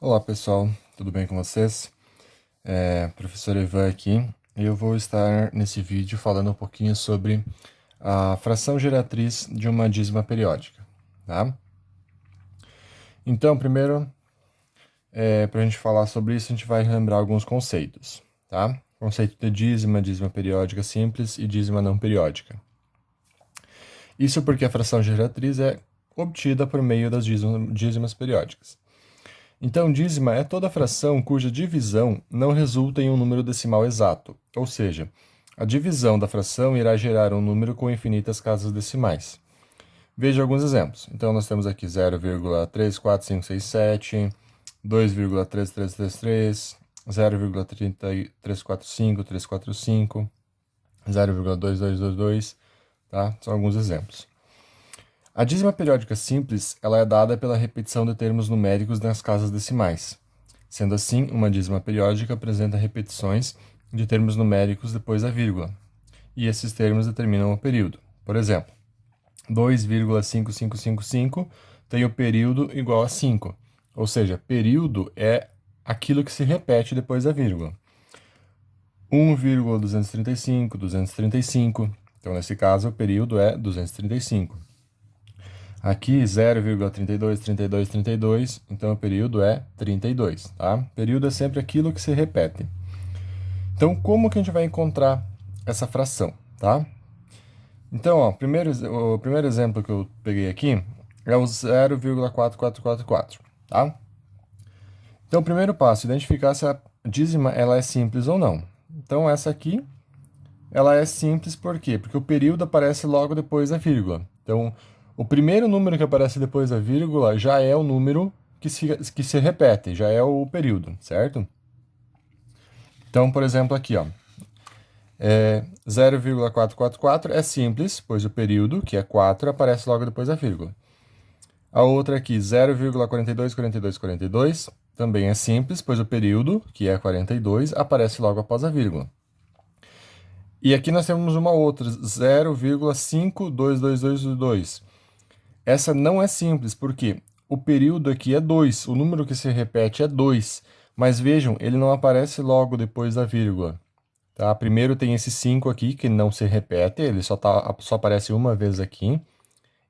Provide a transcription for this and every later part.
Olá pessoal, tudo bem com vocês? Professor Ivan aqui e eu vou estar nesse vídeo falando um pouquinho sobre a fração geratriz de uma dízima periódica, tá? Então, primeiro, para a gente falar sobre isso, a gente vai lembrar alguns conceitos, tá? Conceito de dízima, dízima periódica simples e dízima não periódica. Isso porque a fração geratriz é obtida por meio das dízimas periódicas. Então, dízima é toda fração cuja divisão não resulta em um número decimal exato, ou seja, a divisão da fração irá gerar um número com infinitas casas decimais. Veja alguns exemplos. Então, nós temos aqui 0,34567, 2,3333, 0,345, 0,2222, tá? São alguns exemplos. A dízima periódica simples ela é dada pela repetição de termos numéricos nas casas decimais. Sendo assim, uma dízima periódica apresenta repetições de termos numéricos depois da vírgula, e esses termos determinam o período. Por exemplo, 2,5555 tem o período igual a 5, ou seja, período é aquilo que se repete depois da vírgula. 1,235, 235, então nesse caso o período é 235. Aqui 0,32, 32, 32, então o período é 32, tá? Período é sempre aquilo que se repete. Então, como que a gente vai encontrar essa fração, tá? Então, ó, o primeiro exemplo que eu peguei aqui é o 0,4444, tá? Então, o primeiro passo, identificar se a dízima ela é simples ou não. Então, essa aqui, ela é simples por quê? Porque o período aparece logo depois da vírgula. Então, o primeiro número que aparece depois da vírgula já é o número que se repete, já é o período, certo? Então, por exemplo, aqui, ó, 0,444 é simples, pois o período, que é 4, aparece logo depois da vírgula. A outra aqui, 0,424242, também é simples, pois o período, que é 42, aparece logo após a vírgula. E aqui nós temos uma outra, 0,52222. Essa não é simples, porque o período aqui é 2, o número que se repete é 2, mas vejam, ele não aparece logo depois da vírgula. Tá? Primeiro tem esse 5 aqui, que não se repete, ele só aparece uma vez aqui,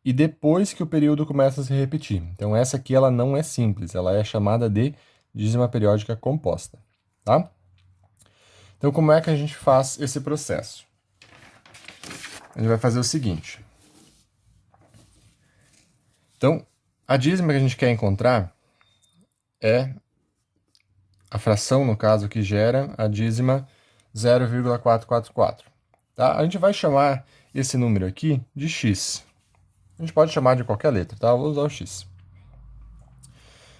e depois que o período começa a se repetir. Então essa aqui ela não é simples, ela é chamada de dízima periódica composta. Tá? Então como é que a gente faz esse processo? A gente vai fazer o seguinte. Então, a dízima que a gente quer encontrar é a fração, no caso, que gera a dízima 0,444. Tá? A gente vai chamar esse número aqui de x. A gente pode chamar de qualquer letra, tá? Eu vou usar o x.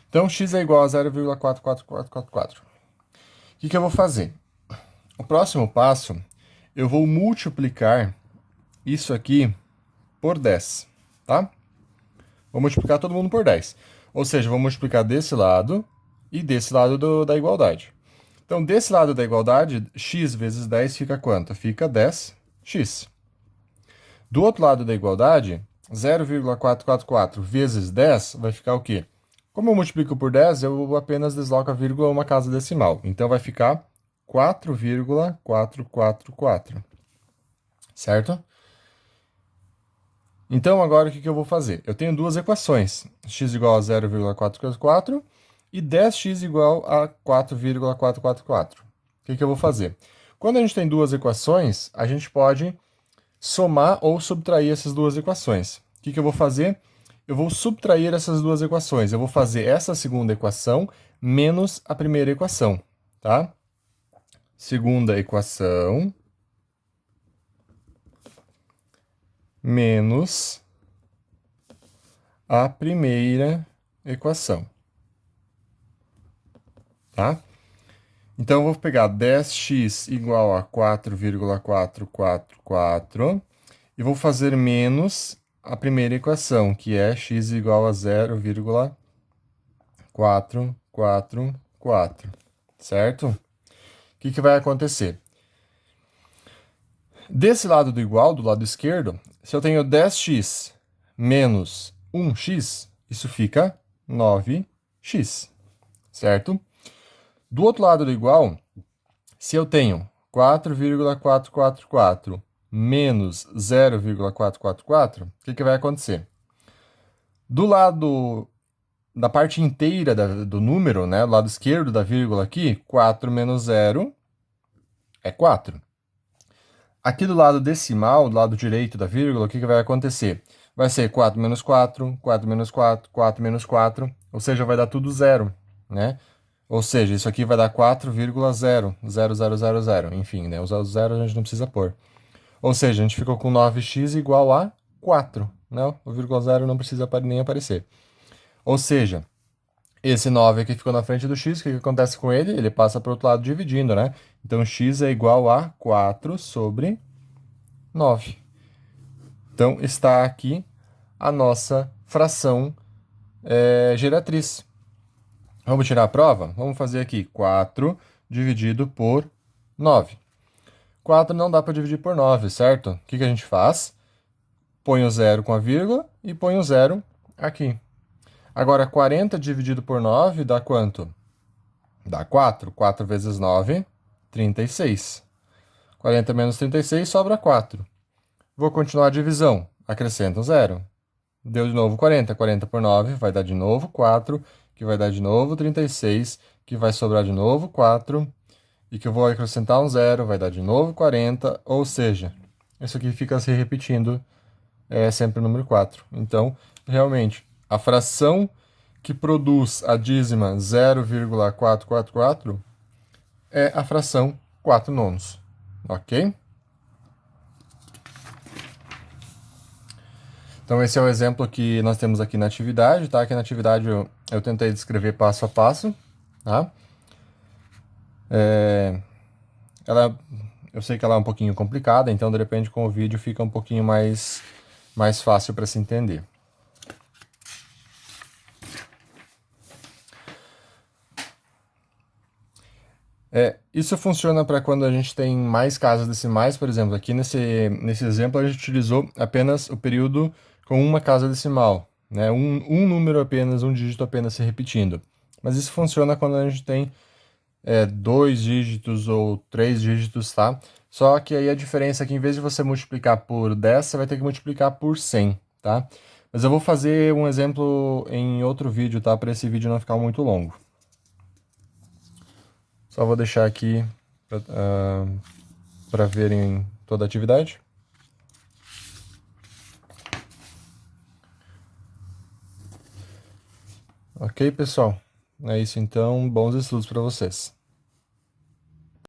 Então, x é igual a 0,44444. O que eu vou fazer? O próximo passo, eu vou multiplicar isso aqui por 10, tá? Vou multiplicar todo mundo por 10. Ou seja, vou multiplicar desse lado e desse lado da igualdade. Então, desse lado da igualdade, x vezes 10 fica quanto? Fica 10x. Do outro lado da igualdade, 0,444 vezes 10 vai ficar o quê? Como eu multiplico por 10, eu apenas desloco a vírgula uma casa decimal. Então, vai ficar 4,444. Certo? Então, agora o que eu vou fazer? Eu tenho duas equações, x igual a 0,444 e 10x igual a 4,444. O que eu vou fazer? Quando a gente tem duas equações, a gente pode somar ou subtrair essas duas equações. O que eu vou fazer? Eu vou subtrair essas duas equações. Eu vou fazer essa segunda equação menos a primeira equação, tá? Segunda equação menos a primeira equação, tá? Então, eu vou pegar 10x igual a 4,444 e vou fazer menos a primeira equação, que é x igual a 0,444, certo? O que vai acontecer? Desse lado do igual, do lado esquerdo, se eu tenho 10x menos 1x, isso fica 9x, certo? Do outro lado do igual, se eu tenho 4,444 menos 0,444, o que vai acontecer? Do lado da parte inteira do número, né, do lado esquerdo da vírgula aqui, 4 menos 0 é 4. Aqui do lado decimal, do lado direito da vírgula, o que vai acontecer? Vai ser 4 menos 4, 4 menos 4, 4 menos 4, ou seja, vai dar tudo zero, né? Ou seja, isso aqui vai dar 4,00000, enfim, né? Os zeros a gente não precisa pôr. Ou seja, a gente ficou com 9x igual a 4, né? O vírgula zero não precisa nem aparecer. Ou seja, esse 9 aqui ficou na frente do x, o que acontece com ele? Ele passa para o outro lado dividindo, né? Então, x é igual a 4 sobre 9. Então, está aqui a nossa fração geratriz. Vamos tirar a prova? Vamos fazer aqui 4 dividido por 9. 4 não dá para dividir por 9, certo? O que a gente faz? Põe o zero com a vírgula e põe o zero aqui. Agora, 40 dividido por 9 dá quanto? Dá 4. 4 vezes 9, 36. 40 menos 36 sobra 4. Vou continuar a divisão. Acrescento um zero. Deu de novo 40. 40 por 9 vai dar de novo 4, que vai dar de novo 36, que vai sobrar de novo 4, e que eu vou acrescentar um zero, vai dar de novo 40, ou seja, isso aqui fica se repetindo, é sempre o número 4. Então, realmente, a fração que produz a dízima 0,444 é a fração 4 nonos, ok? Então, esse é o exemplo que nós temos aqui na atividade, tá? Aqui na atividade eu tentei descrever passo a passo, tá? Eu sei que ela é um pouquinho complicada, então, de repente, com o vídeo fica um pouquinho mais fácil para se entender. Isso funciona para quando a gente tem mais casas decimais, por exemplo, aqui nesse exemplo a gente utilizou apenas o período com uma casa decimal, né? Um número apenas, um dígito apenas se repetindo. Mas isso funciona quando a gente tem 2 dígitos ou 3 dígitos, tá? Só que aí a diferença é que em vez de você multiplicar por 10, você vai ter que multiplicar por 100, tá? Mas eu vou fazer um exemplo em outro vídeo, tá? Para esse vídeo não ficar muito longo. Só vou deixar aqui para verem toda a atividade. Ok, pessoal? É isso então. Bons estudos para vocês.